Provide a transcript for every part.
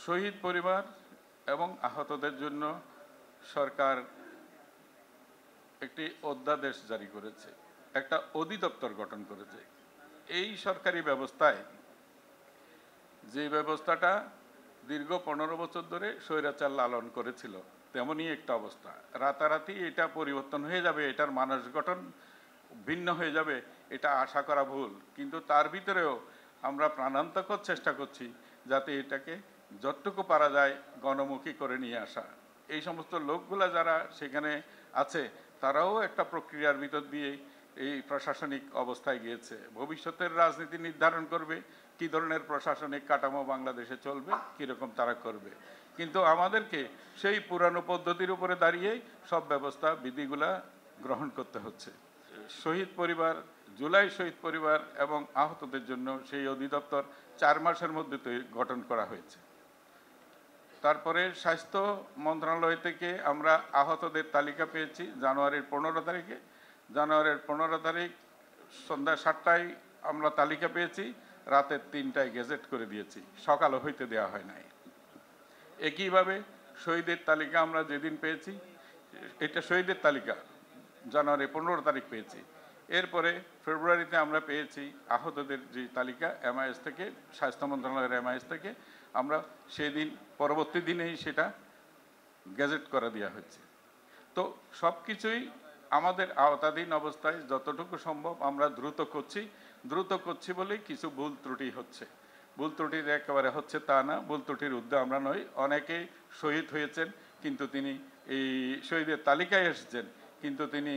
শহীদ পরিবার এবং আহতদের জন্য সরকার একটি অধ্যাদেশ জারি করেছে, একটা অধিদপ্তর গঠন করেছে। এই সরকারি ব্যবস্থায় যে ব্যবস্থাটা দীর্ঘ 15 বছর ধরে স্বৈরাচার লালন করেছিল, তেমনই একটা অবস্থা। রাতারাতি এটা পরিবর্তন হয়ে যাবে, এটার মানস গঠন ভিন্ন হয়ে যাবে, এটা আশা করা ভুল। কিন্তু তার ভিতরেও আমরা প্রাণান্তকর চেষ্টা করছি যাতে এটাকে যতটুকু পারা যায় গণমুখী করে নিয়ে আসা। এই সমস্ত লোকগুলা যারা সেখানে আছে তারাও একটা প্রক্রিয়ার ভিতর দিয়ে এই প্রশাসনিক অবস্থায় গিয়েছে। ভবিষ্যতের রাজনীতি নির্ধারণ করবে কী ধরনের প্রশাসনিক কাঠামো বাংলাদেশে চলবে, কীরকম তারা করবে। কিন্তু আমাদেরকে সেই পুরানো পদ্ধতির উপরে দাঁড়িয়েই সব ব্যবস্থা বিধিগুলা গ্রহণ করতে হচ্ছে। শহীদ পরিবার, জুলাই শহীদ পরিবার এবং আহতদের জন্য সেই অধিদপ্তর 4 মাসের মধ্যে গঠন করা হয়েছে। তারপরে স্বাস্থ্য মন্ত্রণালয় থেকে আমরা আহতদের তালিকা পেয়েছি জানুয়ারির 15 তারিখে। জানুয়ারির 15 তারিখ সন্ধ্যা 7টায় আমরা তালিকা পেয়েছি, রাতের 3টায় গেজেট করে দিয়েছি, সকালও হইতে দেওয়া হয় নাই। একইভাবে শহীদের তালিকা আমরা যেদিন পেয়েছি, এটা শহীদের তালিকা জানুয়ারি 15 তারিখ পেয়েছি। এরপরে ফেব্রুয়ারিতে আমরা পেয়েছি আহতদের যে তালিকা MIS থেকে, স্বাস্থ্য মন্ত্রণালয়ের MIS থেকে। আমরা সেদিন পরবর্তী দিনেই সেটা গেজেট করে দেওয়া হচ্ছে। তো সব কিছুই আমাদের আওতাধীন অবস্থায় যতটুকু সম্ভব আমরা দ্রুত করছি বলেই কিছু ভুল ত্রুটি হচ্ছে। ভুল ত্রুটির একেবারে হচ্ছে তা না, ভুল ত্রুটির ঊর্ধ্বে আমরা নই। অনেকেই শহীদ হয়েছেন কিন্তু তিনি এই শহীদের তালিকায় এসেছেন, কিন্তু তিনি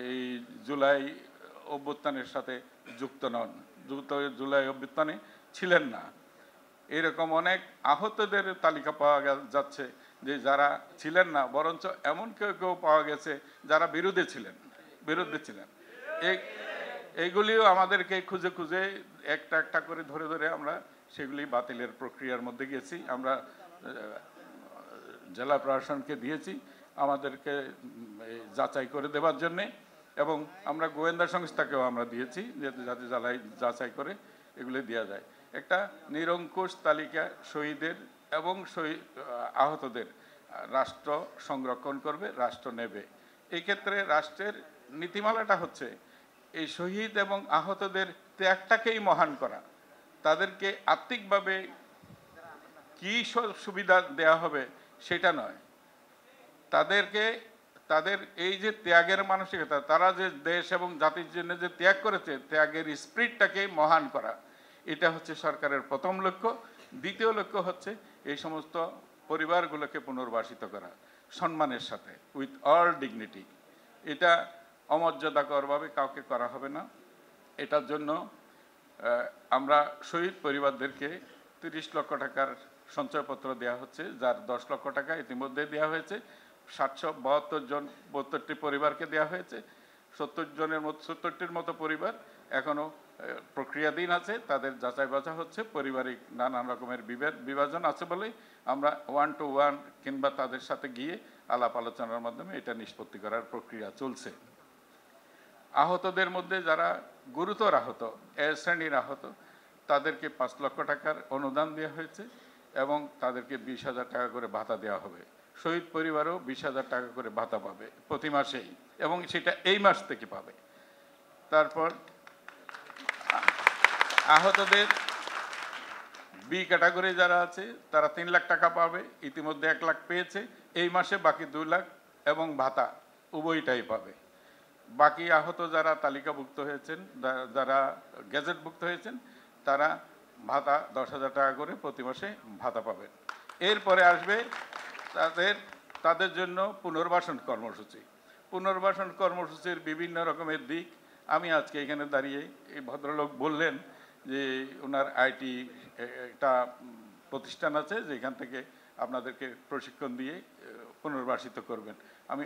এই জুলাই অভ্যুত্থানের সাথে যুক্ত নন, জুলাই অভ্যুত্থানে ছিলেন না। এরকম অনেক আহতদের তালিকা পাওয়া যাচ্ছে যে যারা ছিলেন না, বরঞ্চ এমন কেউ কেউ পাওয়া গেছে যারা বিরুদ্ধে ছিলেন। এইগুলিও আমাদেরকে খুঁজে খুঁজে একটা করে ধরে আমরা সেগুলি বাতিলের প্রক্রিয়ার মধ্যে গেছি। আমরা জেলা প্রশাসনকে দিয়েছি আমাদেরকে যাচাই করে দেওয়ার জন্যে, এবং আমরা গোয়েন্দা সংস্থাকেও আমরা দিয়েছি যাতে যাচাই করে এগুলি দেওয়া যায়। একটা নিরঙ্কুশ তালিকা শহীদের এবং আহতদের রাষ্ট্র সংরক্ষণ করবে, রাষ্ট্র নেবে। এই ক্ষেত্রে রাষ্ট্রের নীতিমালাটা হচ্ছে এই শহীদ এবং আহতদের ত্যাগটাকেই মহান করা। তাদেরকে আর্থিকভাবে কী সুবিধা দেওয়া হবে সেটা নয়, তাদের এই যে ত্যাগের মানসিকতা, তারা যে দেশ এবং জাতির জন্য যে ত্যাগ করেছে, ত্যাগের স্পিরিটটাকে মহান করা, এটা হচ্ছে সরকারের প্রথম লক্ষ্য। দ্বিতীয় লক্ষ্য হচ্ছে এই সমস্ত পরিবারগুলোকে পুনর্বাসিত করা সম্মানের সাথে, উইথ অল ডিগনিটি। এটা অমর্যাদাকরভাবে কাউকে করা হবে না। এটার জন্য আমরা শহীদ পরিবারদেরকে 30 লক্ষ টাকার সঞ্চয়পত্র দেওয়া হচ্ছে, যার 10 লক্ষ টাকা ইতিমধ্যে দেওয়া হয়েছে। 772টি পরিবারকে দেওয়া হয়েছে। 70টির মতো পরিবার এখনও প্রক্রিয়াধীন আছে, তাদের যাচাই বাছা হচ্ছে। পারিবারিক নানান রকমের বিভাজন আছে বলেই আমরা 1 to 1 কিংবা তাদের সাথে গিয়ে আলাপ আলোচনার মাধ্যমে এটা নিষ্পত্তি করার প্রক্রিয়া চলছে। আহতদের মধ্যে যারা গুরুতর আহত, এ শ্রেণীর আহত, তাদেরকে 5 লক্ষ টাকার অনুদান দেওয়া হয়েছে এবং তাদেরকে 20,000 টাকা করে ভাতা দেওয়া হবে। শহীদ পরিবারও 20,000 টাকা করে ভাতা পাবে প্রতি মাসেই, এবং সেটা এই মাস থেকে পাবে। তারপর আহতদের বি ক্যাটাগরি যারা আছে তারা 3 লাখ টাকা পাবে, ইতিমধ্যে 1 লাখ পেয়েছে, এই মাসে বাকি 2 লাখ এবং ভাতা উভয়টাই পাবে। বাকি আহত যারা তালিকাভুক্ত হয়েছেন, যারা গেজেটভুক্ত হয়েছেন, তারা ভাতা 10,000 টাকা করে প্রতি মাসে ভাতা পাবেন। এরপরে আসবে তাদের জন্য পুনর্বাসন কর্মসূচি। পুনর্বাসন কর্মসূচির বিভিন্ন রকমের দিক। আমি আজকে এখানে দাঁড়িয়ে, এই ভদ্রলোক বললেন যে ওনার আইটি একটা প্রতিষ্ঠান আছে যেখান থেকে আপনাদেরকে প্রশিক্ষণ দিয়ে পুনর্বাসিত করবেন। আমি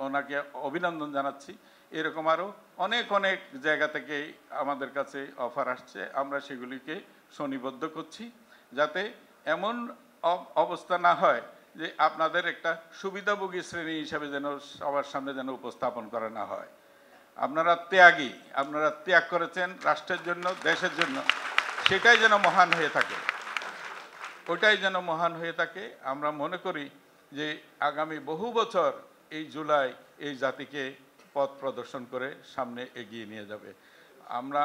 ওনাকে অভিনন্দন জানাচ্ছি। এরকম আরও অনেক জায়গা থেকেই আমাদের কাছে অফার আসছে, আমরা সেগুলিকে শ্রেণীবদ্ধ করছি যাতে এমন অবস্থা না হয় যে আপনাদের একটা সুবিধাভোগী শ্রেণী হিসাবে যেন সবার সামনে যেন উপস্থাপন করা না হয়। আপনারা ত্যাগী, আপনারা ত্যাগ করেছেন রাষ্ট্রের জন্য, দেশের জন্য, সেটাই যেন মহান হয়ে থাকে। ওটাই যেন মহান হয়ে থাকে। আমরা মনে করি যে আগামী বহু বছর এই জুলাই এই জাতিকে পথ প্রদর্শন করে সামনে এগিয়ে নিয়ে যাবে। আমরা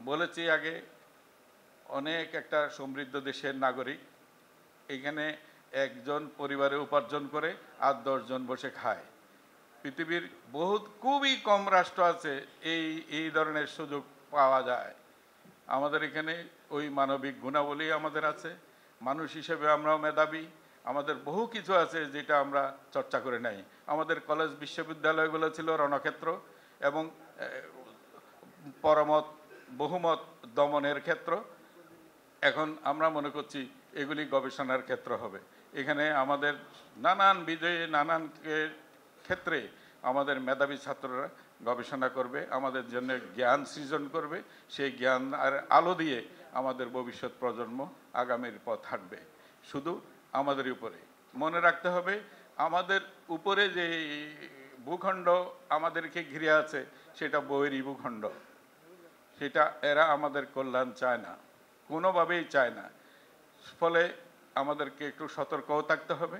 বলেছি আগে, অনেক একটা সমৃদ্ধ দেশের নাগরিক। এখানে একজন পরিবারে উপার্জন করে আর 10 জন বসে খায়। পৃথিবীর বহুত খুবই কম রাষ্ট্র আছে এই ধরনের সুযোগ পাওয়া যায়। আমাদের এখানে ওই মানবিক গুণাবলী আমাদের আছে, মানুষ হিসেবে আমরাও মেধাবী, আমাদের বহু কিছু আছে যেটা আমরা চর্চা করে নাই। আমাদের কলেজ বিশ্ববিদ্যালয়গুলো ছিল রণক্ষেত্র এবং পরমত বহুমত দমনের ক্ষেত্র। এখন আমরা মনে করছি এগুলি গবেষণার ক্ষেত্র হবে। এখানে আমাদের নানান বিজয়ে নানান ক্ষেত্রে আমাদের মেধাবী ছাত্ররা গবেষণা করবে, আমাদের জন্য জ্ঞান সৃজন করবে। সেই জ্ঞান আর আলো দিয়ে আমাদের ভবিষ্যৎ প্রজন্ম আগামীর পথ হাঁটবে। শুধু আমাদের উপরে মনে রাখতে হবে, আমাদের উপরে যে ভূখণ্ড আমাদেরকে ঘিরে আছে সেটা বৈরী ভূখণ্ড। সেটা এরা আমাদের কল্যাণ চায় না, কোনোভাবেই চায় না। ফলে আমাদেরকে একটু সতর্কও থাকতে হবে।